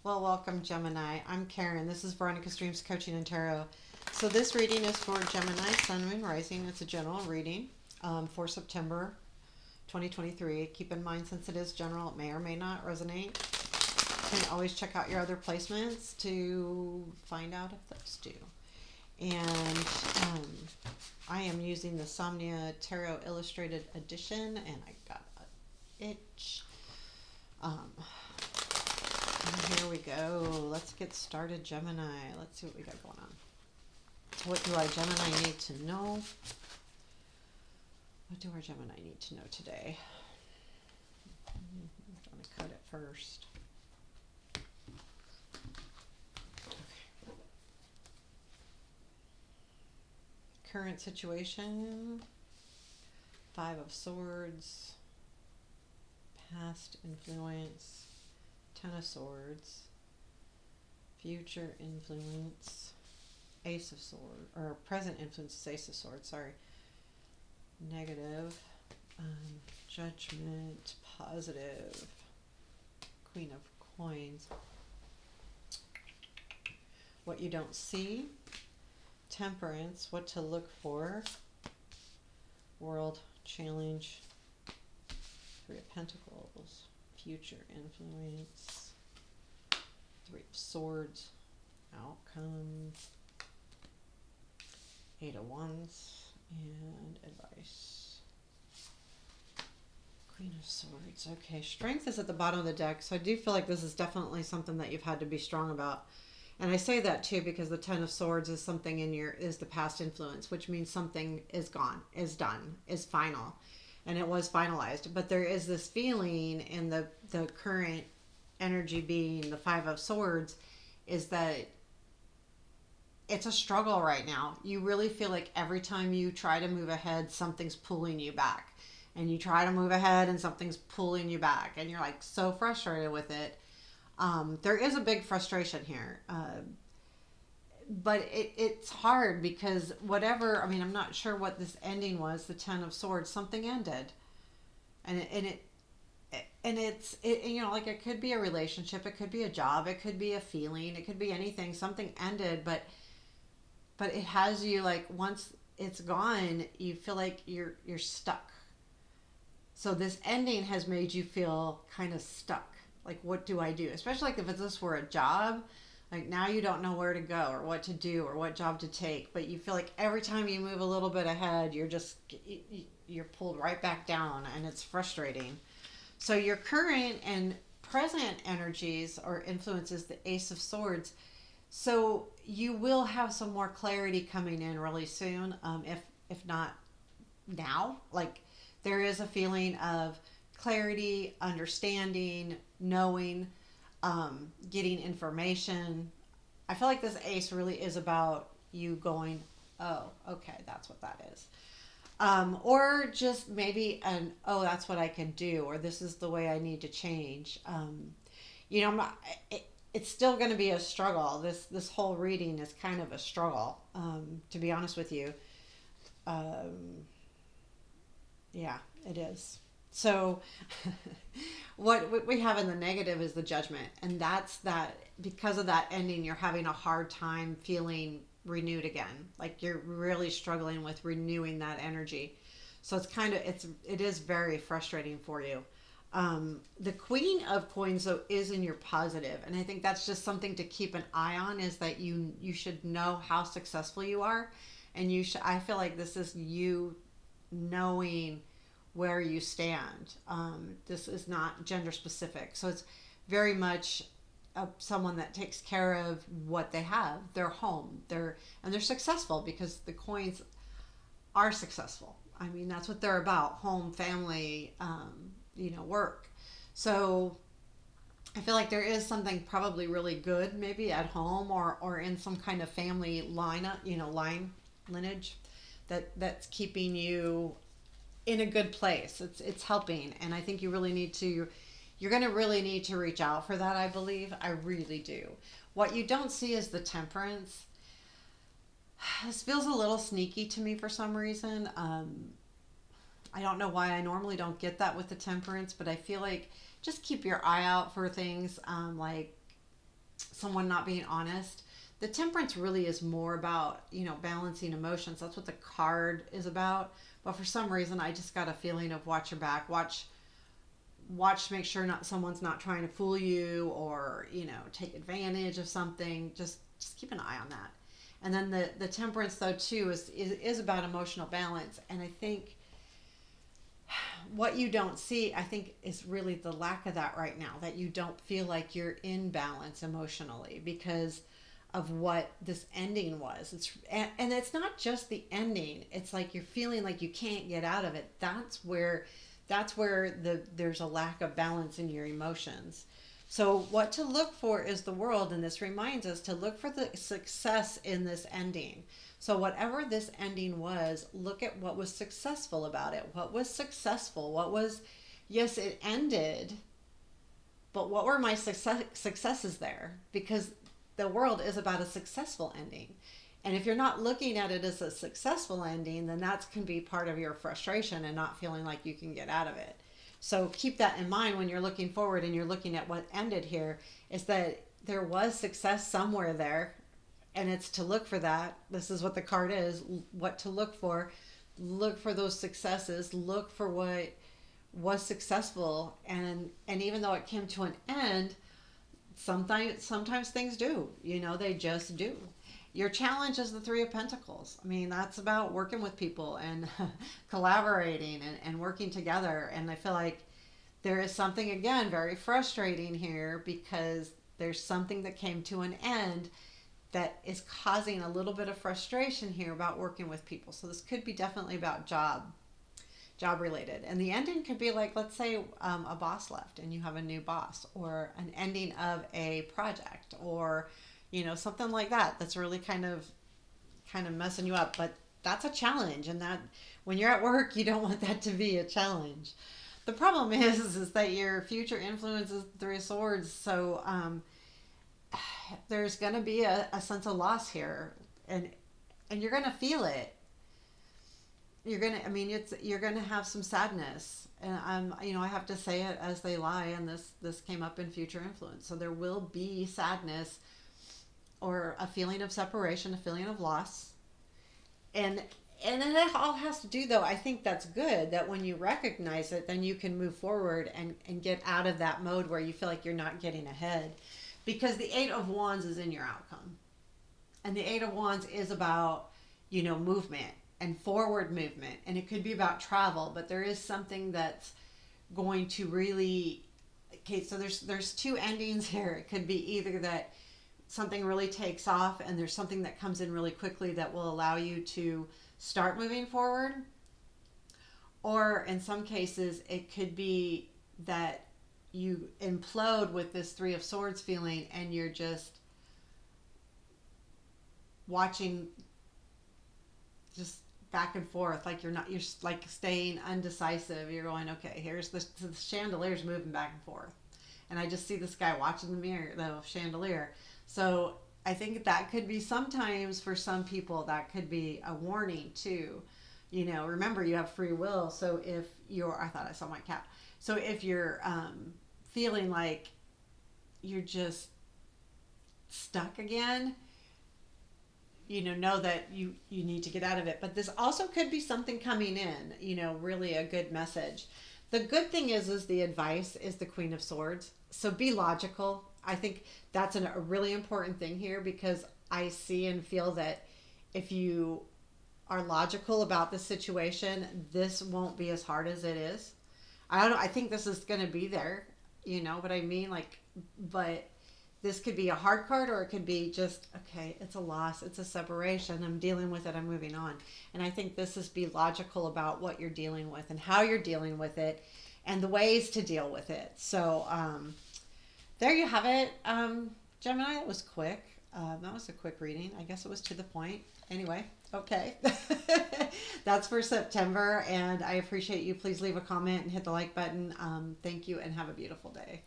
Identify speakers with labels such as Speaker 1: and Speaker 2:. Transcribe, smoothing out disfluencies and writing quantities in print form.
Speaker 1: Well, welcome, Gemini. I'm Karen. This is Veronica's Dreams Coaching and Tarot. So, this reading is for Gemini, Sun, Moon, Rising. It's a general reading for September 2023. Keep in mind, since it is general, it may or may not resonate. You can always check out your other placements to find out if those do. And I am using the Somnia Tarot Illustrated Edition, and I got an itch. Um, And here we go. Let's get started, Gemini. Let's see what we got going on. What do our Gemini need to know? What do our Gemini need to know today? I'm going to cut it first. Okay. Current situation. Five of Swords. Past influence. Ten of Swords, future influence, Ace of Swords, or present influence is Ace of Swords, sorry. Negative, Judgment, positive, Queen of Coins. What you don't see, Temperance, what to look for, World, Challenge, Three of Pentacles. Future influence, Three of Swords, outcome, Eight of Wands, and advice. Queen of Swords. Okay, strength is at the bottom of the deck, so I do feel like this is definitely something that you've had to be strong about. And I say that too because the Ten of Swords is something is the past influence, which means something is gone, is done, is final. And it was finalized, but there is this feeling in the current energy being the Five of Swords is that it's a struggle right now. You really feel like every time you try to move ahead, something's pulling you back, and you try to move ahead and something's pulling you back, and you're like so frustrated with it. There is a big frustration here, but it's hard because whatever, I mean, I'm not sure what this ending was, the Ten of Swords, something ended. And you know, like it could be a relationship, it could be a job, it could be a feeling, it could be anything, something ended, but it has you like, once it's gone, you feel like you're stuck. So this ending has made you feel kind of stuck. Like, what do I do? Especially like if this were a job, like now you don't know where to go or what to do or what job to take, but you feel like every time you move a little bit ahead, you're pulled right back down, and it's frustrating. So your current and present energies or influences, the Ace of Swords. So you will have some more clarity coming in really soon, if not now. Like there is a feeling of clarity, understanding, knowing, getting information. I feel like this ace really is about you going, oh, okay, that's what that is. Or just maybe oh, that's what I can do, or this is the way I need to change. You know, it's still going to be a struggle. This whole reading is kind of a struggle, to be honest with you. Um, yeah, it is. So, what we have in the negative is the Judgment, and that's that because of that ending, you're having a hard time feeling renewed again. Like you're really struggling with renewing that energy. So it is very frustrating for you. The Queen of Coins though is in your positive, and I think that's just something to keep an eye on. Is that you should know how successful you are, and you should. I feel like this is you knowing where you stand. This is not gender specific, so it's very much someone that takes care of what they have, their home, and they're successful because the coins are successful. I mean, that's what they're about: home, family, work. So I feel like there is something probably really good, maybe at home or in some kind of family lineage that's keeping you in a good place. It's helping, and I think you're going to really need to reach out for that. I believe I really do. What you don't see is the Temperance. This feels a little sneaky to me for some reason. I don't know why. I normally don't get that with the Temperance, but I feel like just keep your eye out for things, like someone not being honest. The temperance really is more about, balancing emotions. That's what the card is about. But for some reason, I just got a feeling of watch your back, watch to make sure not someone's not trying to fool you or take advantage of something. Just keep an eye on that. And then the temperance though too is about emotional balance. And I think what you don't see, I think, is really the lack of that right now, that you don't feel like you're in balance emotionally because of what this ending was. And it's not just the ending. It's like you're feeling like you can't get out of it. That's where there's a lack of balance in your emotions. So what to look for is the world, and this reminds us to look for the success in this ending. So whatever this ending was, look at what was successful about it. What was successful? Yes, it ended, but what were my successes there? Because the world is about a successful ending. And if you're not looking at it as a successful ending, then that can be part of your frustration and not feeling like you can get out of it. So keep that in mind when you're looking forward and you're looking at what ended here, is that there was success somewhere there, and it's to look for that. This is what the card is, what to look for. Look for those successes, look for what was successful, and even though it came to an end, sometimes things do, they just do. Your challenge is the Three of Pentacles. I mean, that's about working with people and collaborating and working together. And I feel like there is something, again, very frustrating here because there's something that came to an end that is causing a little bit of frustration here about working with people. So this could be definitely about job related. And the ending could be like, let's say a boss left and you have a new boss, or an ending of a project, or something like that that's really kind of messing you up. But that's a challenge, and that when you're at work, you don't want that to be a challenge. The problem is that your future influences Three of Swords, so there's going to be a sense of loss here, and you're going to feel it. You're going to have some sadness, and I have to say it as they lie, and this came up in future influence. So there will be sadness, or a feeling of separation, a feeling of loss. And it all has to do, though, I think that's good, that when you recognize it, then you can move forward and get out of that mode where you feel like you're not getting ahead. Because the Eight of Wands is in your outcome. And the Eight of Wands is about, movement and forward movement. And it could be about travel, but there is something that's going to really... Okay, so there's two endings here. It could be either that something really takes off and there's something that comes in really quickly that will allow you to start moving forward. Or in some cases, it could be that you implode with this Three of Swords feeling and you're just watching just back and forth, like you're like staying undecisive. You're going, okay, here's the chandelier's moving back and forth. And I just see this guy watching the chandelier. So I think that could be sometimes, for some people, that could be a warning too. Remember, you have free will. So if I thought I saw my cat. So if you're feeling like you're just stuck again, know that you need to get out of it. But this also could be something coming in, really a good message. The good thing is the advice is the Queen of Swords. So be logical. I think that's a really important thing here, because I see and feel that if you are logical about the situation, this won't be as hard as it is. I don't know. I think this is going to be there, what I mean? But this could be a hard card, or it could be just, okay, it's a loss. It's a separation. I'm dealing with it. I'm moving on. And I think this is be logical about what you're dealing with and how you're dealing with it and the ways to deal with it. So, there you have it. Gemini, that was quick. That was a quick reading. I guess it was to the point. Anyway, okay. That's for September, and I appreciate you. Please leave a comment and hit the like button. Thank you, and have a beautiful day.